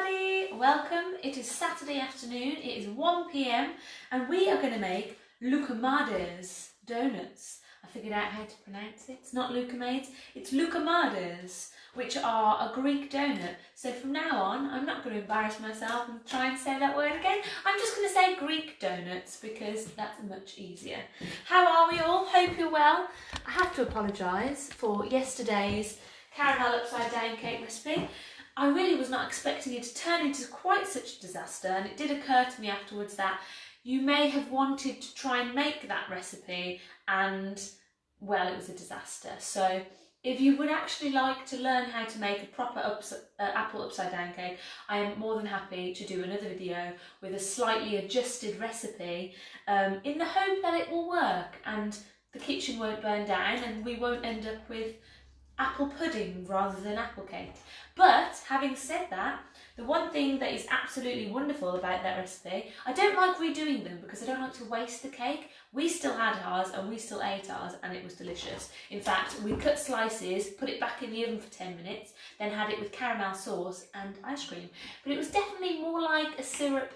everybody, welcome. It is Saturday afternoon, it is 1 p.m. and we are going to make loukoumades donuts. I figured out how to pronounce it. It's not loukoumades, it's loukoumades, which are a Greek donut. So from now on, I'm not going to embarrass myself and try and say that word again. I'm just going to say Greek donuts because that's much easier. How are we all? Hope you're well. I have to apologise for yesterday's caramel upside down cake recipe. I really was not expecting it to turn into quite such a disaster, and it did occur to me afterwards that you may have wanted to try and make that recipe and, well, it was a disaster. So if you would actually like to learn how to make a proper apple upside down cake, I am more than happy to do another video with a slightly adjusted recipe in the hope that it will work and the kitchen won't burn down and we won't end up with apple pudding rather than apple cake. But having said that, the one thing that is absolutely wonderful about that recipe, I don't like redoing them because I don't like to waste the cake. We still had ours and we still ate ours and it was delicious. In fact, we cut slices, put it back in the oven for 10 minutes, then had it with caramel sauce and ice cream. But it was definitely more like a syrup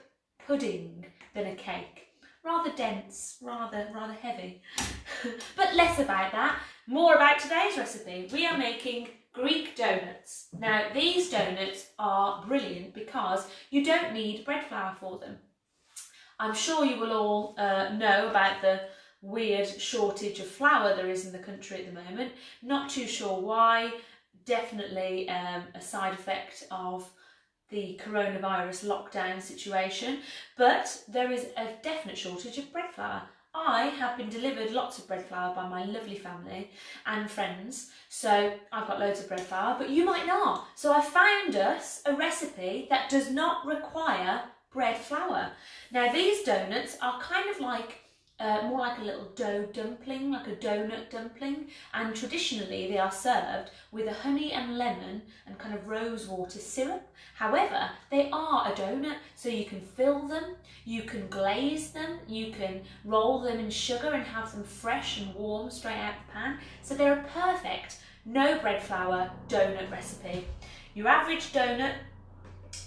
pudding than a cake. Rather dense, rather heavy. But less about that, more about today's recipe. We are making Greek donuts. Now these donuts are brilliant because you don't need bread flour for them. I'm sure you will all know about the weird shortage of flour there is in the country at the moment. Not too sure why, definitely a side effect of the coronavirus lockdown situation, but there is a definite shortage of bread flour. I have been delivered lots of bread flour by my lovely family and friends, so I've got loads of bread flour, but you might not. So I found us a recipe that does not require bread flour. Now these donuts are kind of like more like a little dough dumpling, like a donut dumpling, and traditionally they are served with a honey and lemon and kind of rose water syrup. However, they are a donut, so you can fill them, you can glaze them, you can roll them in sugar and have them fresh and warm straight out the pan. So they're a perfect no bread flour donut recipe. Your average donut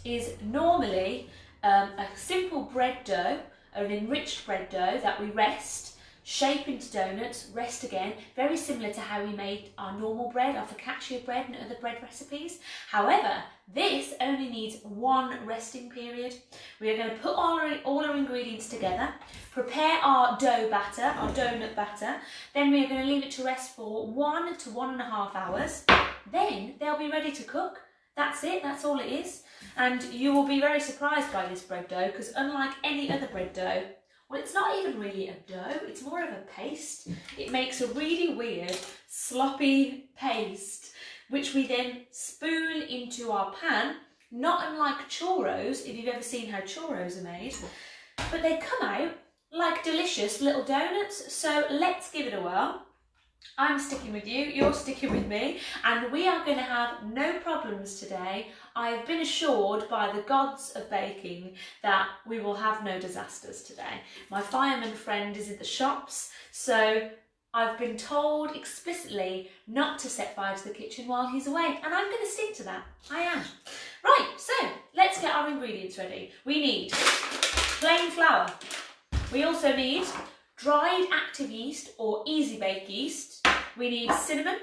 is normally a simple bread dough, an enriched bread dough that we rest, shape into donuts, rest again, very similar to how we made our normal bread, our focaccia bread and other bread recipes. However, this only needs one resting period. We are going to put all our ingredients together, prepare our dough batter, our donut batter, then we are going to leave it to rest for 1 to 1.5 hours. Then they'll be ready to cook. That's it, that's all it is. And you will be very surprised by this bread dough because unlike any other bread dough, well, it's not even really a dough, it's more of a paste. It makes a really weird, sloppy paste, which we then spoon into our pan, not unlike churros, if you've ever seen how churros are made, but they come out like delicious little donuts. So let's give it a whirl. I'm sticking with you, you're sticking with me, and we are going to have no problems today. I have been assured by the gods of baking that we will have no disasters today. My fireman friend is in the shops, so I've been told explicitly not to set fire to the kitchen while he's away, and I'm going to stick to that. I am. Right, so let's get our ingredients ready. We need plain flour. We also need dried active yeast or easy bake yeast. We need cinnamon.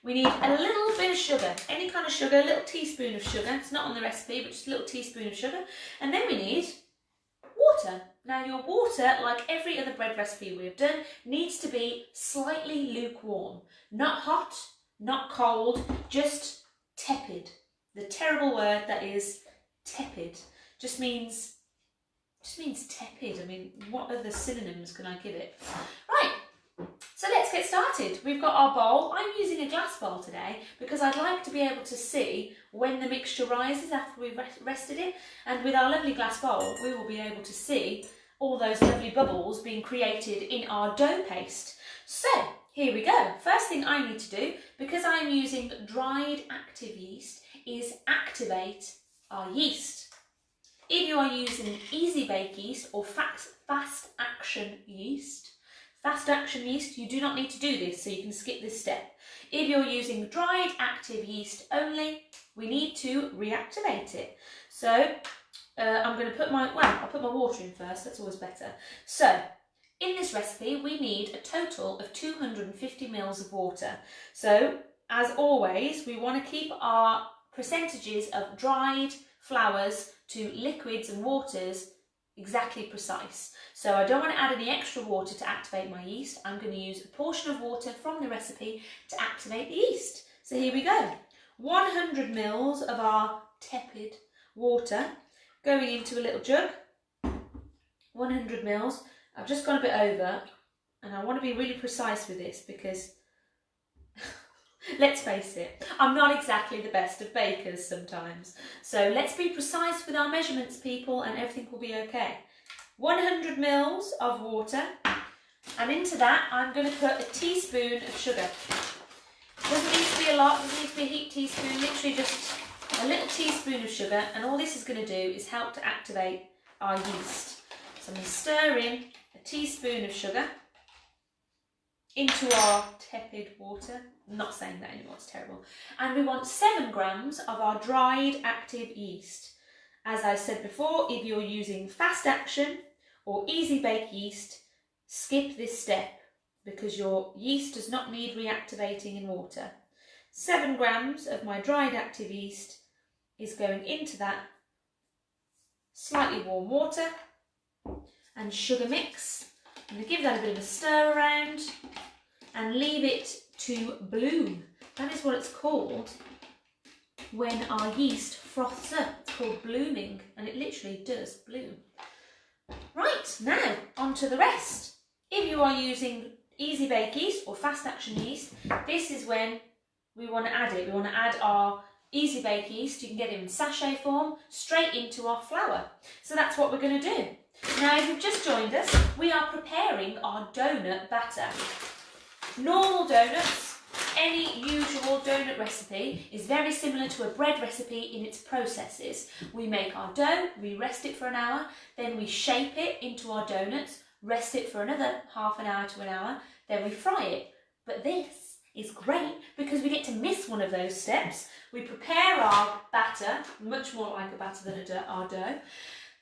We need a little bit of sugar, any kind of sugar, a little teaspoon of sugar. It's not on the recipe, but just a little teaspoon of sugar. And then we need water. Now your water, like every other bread recipe we've done, needs to be slightly lukewarm. Not hot, not cold, just tepid. The terrible word that is tepid just means tepid. I mean, what other synonyms can I give it? Right, so let's get started. We've got our bowl. I'm using a glass bowl today because I'd like to be able to see when the mixture rises after we've rested it. And with our lovely glass bowl, we will be able to see all those lovely bubbles being created in our dough paste. So here we go. First thing I need to do, because I'm using dried active yeast, is activate our yeast. If you are using easy bake yeast or fast action yeast, you do not need to do this, so you can skip this step. If you're using dried active yeast only, we need to reactivate it. So I'm going to put I'll put my water in first, that's always better. So in this recipe, we need a total of 250 mils of water. So as always, we want to keep our percentages of dried flours to liquids and waters exactly precise. So I don't want to add any extra water to activate my yeast. I'm going to use a portion of water from the recipe to activate the yeast. So here we go. 100 mils of our tepid water going into a little jug. 100 mils. I've just gone a bit over, and I want to be really precise with this because let's face it, I'm not exactly the best of bakers sometimes. So let's be precise with our measurements, people, and everything will be okay. 100 mils of water, and into that I'm going to put a teaspoon of sugar. Doesn't need to be a lot, doesn't need to be a heaped teaspoon, literally just a little teaspoon of sugar, and all this is going to do is help to activate our yeast. So I'm going to stir in a teaspoon of sugar into our tepid water. I'm not saying that anymore, it's terrible. And we want 7 grams of our dried active yeast. As I said before, if you're using fast action or easy bake yeast, skip this step because your yeast does not need reactivating in water. 7 grams of my dried active yeast is going into that slightly warm water and sugar mix. I'm going to give that a bit of a stir around and leave it to bloom. That is what it's called when our yeast froths up. It's called blooming, and it literally does bloom. Right, now on to the rest. If you are using easy bake yeast or fast action yeast, this is when we want to add it. We want to add our easy bake yeast. You can get it in sachet form straight into our flour. So that's what we're going to do. Now, if you've just joined us, we are preparing our donut batter. Normal donuts, any usual donut recipe is very similar to a bread recipe in its processes. We make our dough, we rest it for an hour, then we shape it into our donuts, rest it for another half an hour to an hour, then we fry it. But this is great because we get to miss one of those steps. We prepare our batter, much more like a batter than our dough.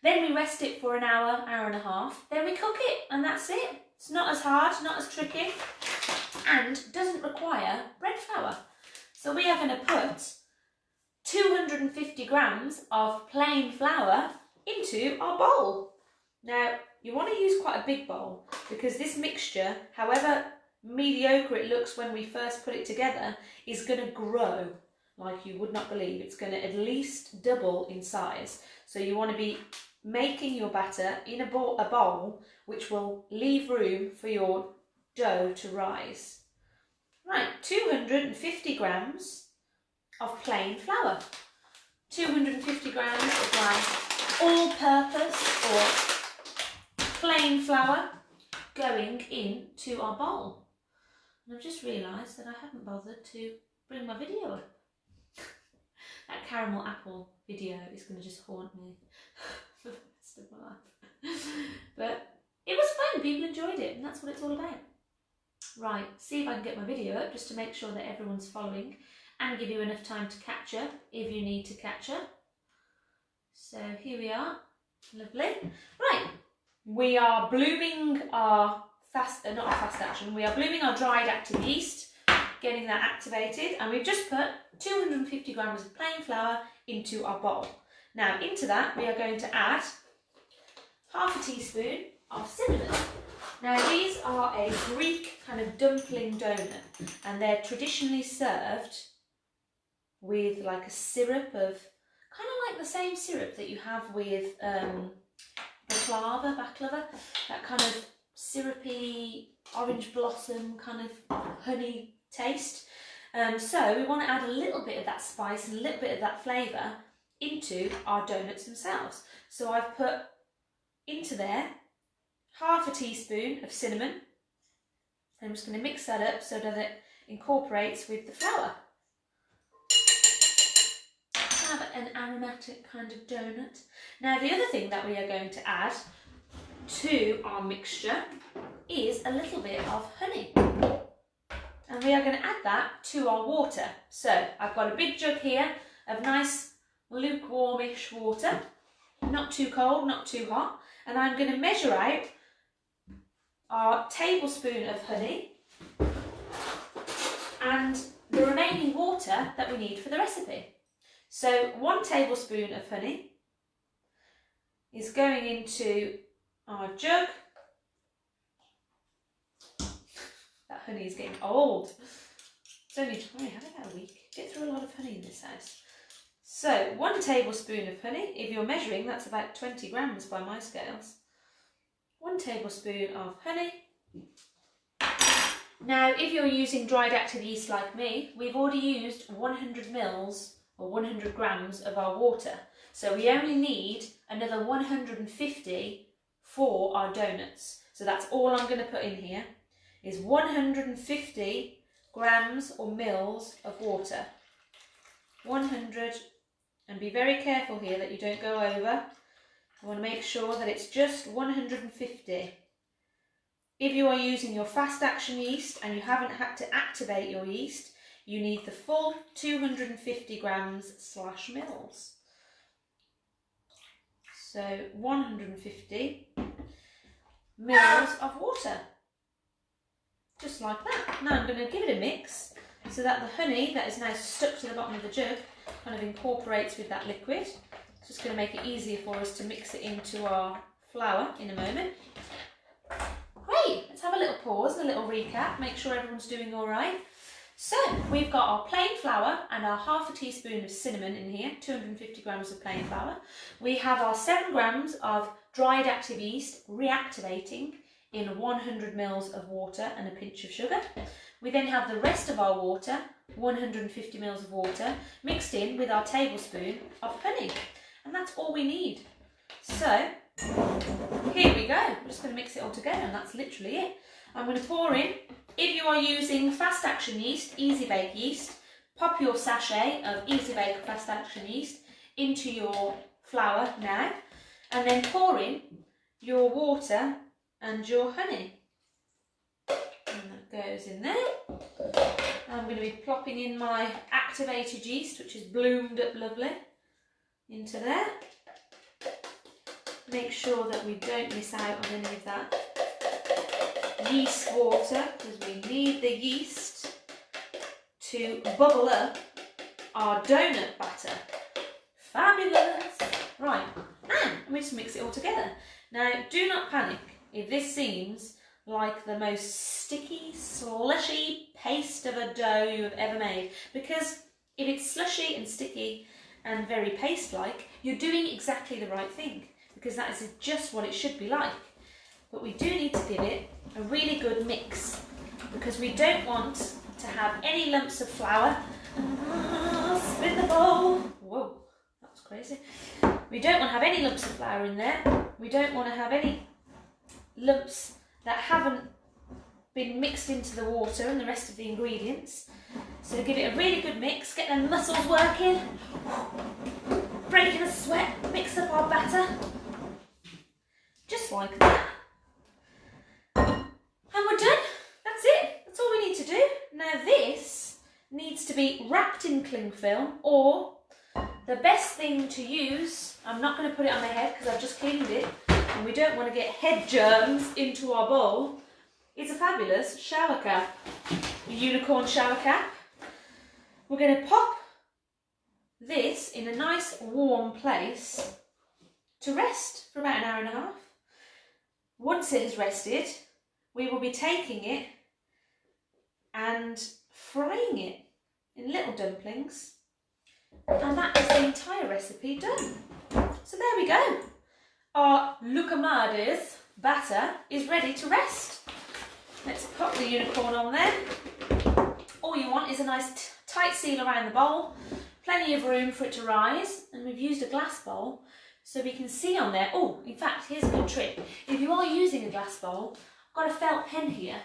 Then we rest it for an hour, hour and a half. Then we cook it, and that's it. It's not as hard, not as tricky, and doesn't require bread flour. So we are going to put 250 grams of plain flour into our bowl. Now, you want to use quite a big bowl because this mixture, however mediocre it looks when we first put it together, is going to grow like you would not believe. It's going to at least double in size. So you want to be making your batter in a bowl which will leave room for your dough to rise. Right, 250 grams of plain flour. 250 grams of my all-purpose or plain flour going into our bowl. And I've just realised that I haven't bothered to bring my video up. That caramel apple video is going to just haunt me for the rest of my life. But it was fun, people enjoyed it, and that's what it's all about. Right, see if I can get my video up just to make sure that everyone's following and give you enough time to catch up if you need to catch up. So here we are, lovely. Right, we are blooming our not our fast action, we are blooming our dried active yeast, getting that activated, and we've just put 250 grams of plain flour into our bowl. Now into that we are going to add half a teaspoon of cinnamon. Now these are a Greek kind of dumpling donut, and they're traditionally served with like a syrup of, kind of like the same syrup that you have with baklava, that kind of syrupy orange blossom kind of honey taste. So we want to add a little bit of that spice and a little bit of that flavour into our donuts themselves. So I've put into there half a teaspoon of cinnamon. I'm just going to mix that up so that it incorporates with the flour. Have an aromatic kind of donut. Now the other thing that we are going to add to our mixture is a little bit of honey. And we are going to add that to our water. So I've got a big jug here of nice lukewarmish water, not too cold, not too hot, and I'm going to measure out our tablespoon of honey and the remaining water that we need for the recipe. So 1 tablespoon of honey is going into our jug. That honey is getting old. It's only, I had about a week. Get through a lot of honey in this house. So 1 tablespoon of honey. If you're measuring, that's about 20 grams by my scales. 1 tablespoon of honey. Now, if you're using dried active yeast like me, we've already used 100 mils or 100 grams of our water. So we only need another 150 for our donuts. So that's all I'm going to put in here is 150 grams or mils of water. 100, and be very careful here that you don't go over. I want to make sure that it's just 150. If you are using your fast action yeast and you haven't had to activate your yeast, you need the full 250 grams / mils. So 150 mils of water. Just like that. Now I'm going to give it a mix so that the honey that is now stuck to the bottom of the jug kind of incorporates with that liquid. It's just going to make it easier for us to mix it into our flour in a moment. Great, let's have a little pause and a little recap, make sure everyone's doing all right. So we've got our plain flour and our ½ teaspoon of cinnamon in here, 250 grams of plain flour. We have our 7 grams of dried active yeast reactivating in 100 mils of water and a pinch of sugar. We then have the rest of our water, 150 mils of water, mixed in with our tablespoon of honey. And that's all we need. So here we go. I'm just going to mix it all together and that's literally it. I'm going to pour in. If you are using fast action yeast, easy bake yeast, pop your sachet of easy bake fast action yeast into your flour now and then pour in your water and your honey. And that goes in there. I'm going to be plopping in my activated yeast, which is bloomed up lovely, into there. Make sure that we don't miss out on any of that yeast water because we need the yeast to bubble up our donut batter. Fabulous! Right, and we just mix it all together. Now, do not panic if this seems like the most sticky, slushy paste of a dough you have ever made, because if it's slushy and sticky and very paste-like, you're doing exactly the right thing, because that is just what it should be like. But we do need to give it a really good mix because we don't want to have any lumps of flour. Spin the bowl. Whoa, that was crazy. We don't want to have any lumps of flour in there. We don't want to have any lumps that haven't been mixed into the water and the rest of the ingredients. So give it a really good mix, get them muscles working, breaking a sweat, mix up our batter. Just like that. And we're done. That's it. That's all we need to do. Now this needs to be wrapped in cling film, or the best thing to use, I'm not going to put it on my head because I've just cleaned it and we don't want to get head germs into our bowl, is a fabulous shower cap, a unicorn shower cap. We're going to pop this in a nice warm place to rest for about an hour and a half. Once it has rested, we will be taking it and frying it in little dumplings, and that is the entire recipe done. So there we go. Our loukoumades batter is ready to rest. Let's pop the unicorn on there. All you want is a nice tight seal around the bowl, plenty of room for it to rise, and we've used a glass bowl so we can see on there. Oh, in fact, here's a good trick. If you are using a glass bowl, I've got a felt pen here,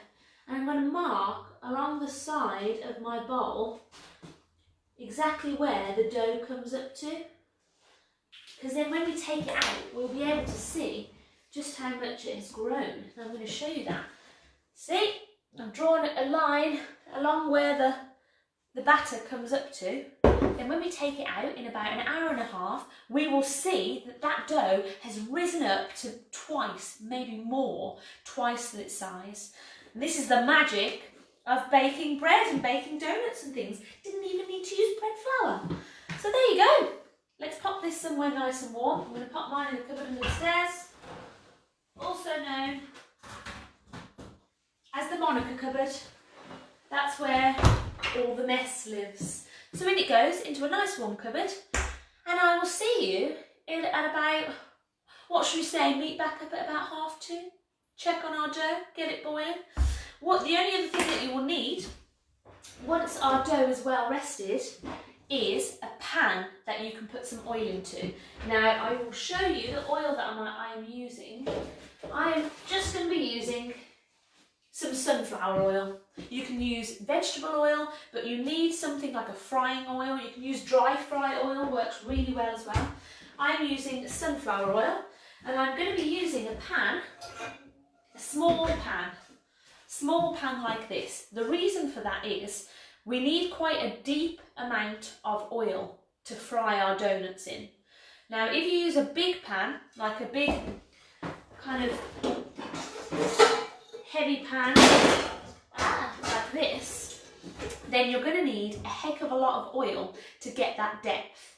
and I'm going to mark along the side of my bowl exactly where the dough comes up to, because then when we take it out, we'll be able to see just how much it has grown. And I'm going to show you that. See, I've drawn a line along where the batter comes up to, then when we take it out in about an hour and a half, we will see that that dough has risen up to twice, maybe more, twice its size. And this is the magic of baking bread and baking donuts and things. Didn't even need to use bread flour. So there you go. Let's pop this somewhere nice and warm. I'm going to pop mine in the cupboard under the stairs, also known as the Monica cupboard. That's where all the mess lives. So in it goes into a nice warm cupboard, and I will see you at about, what should we say, meet back up at about 2:30. Check on our dough, get it boiling. The only other thing that you will need, once our dough is well rested, is a pan that you can put some oil into. Now I will show you the oil that I am using. I am just going to be using some sunflower oil. You can use vegetable oil, but you need something like a frying oil. You can use dry fry oil, works really well as well. I'm using sunflower oil, and I'm going to be using a pan, a small pan like this. The reason for that is we need quite a deep amount of oil to fry our donuts in. Now if you use a big pan, like a big kind of heavy pan like this, then you're going to need a heck of a lot of oil to get that depth.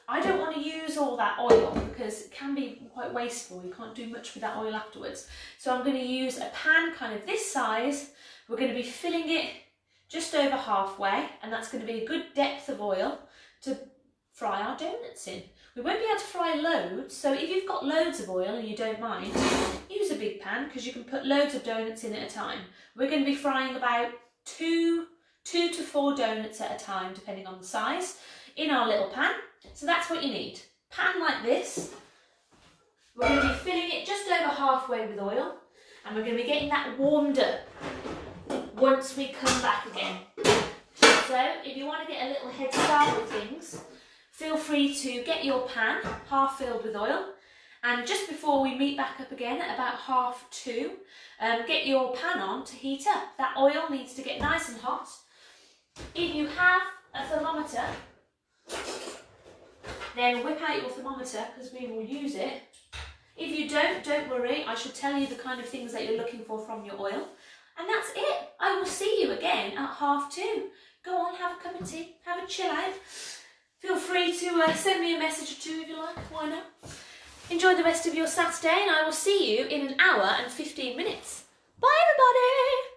I don't want to use all that oil because it can be quite wasteful. You can't do much with that oil afterwards. So I'm going to use a pan kind of this size. We're going to be filling it just over halfway, and that's going to be a good depth of oil to fry our donuts in. We won't be able to fry loads, so if you've got loads of oil and you don't mind, use a big pan because you can put loads of donuts in at a time. We're going to be frying about two to four donuts at a time, depending on the size, in our little pan. So that's what you need. Pan like this. We're going to be filling it just over halfway with oil, and we're going to be getting that warmed up once we come back again. So if you want to get a little head start with things, feel free to get your pan half filled with oil, and just before we meet back up again at about 2:30, get your pan on to heat up. That oil needs to get nice and hot. If you have a thermometer, then whip out your thermometer because we will use it. If you don't worry, I should tell you the kind of things that you're looking for from your oil. And that's it. I will see you again at 2:30. Go on, have a cup of tea, have a chill out. Feel free to send me a message or two if you like, why not? Enjoy the rest of your Saturday, and I will see you in an hour and 15 minutes. Bye everybody!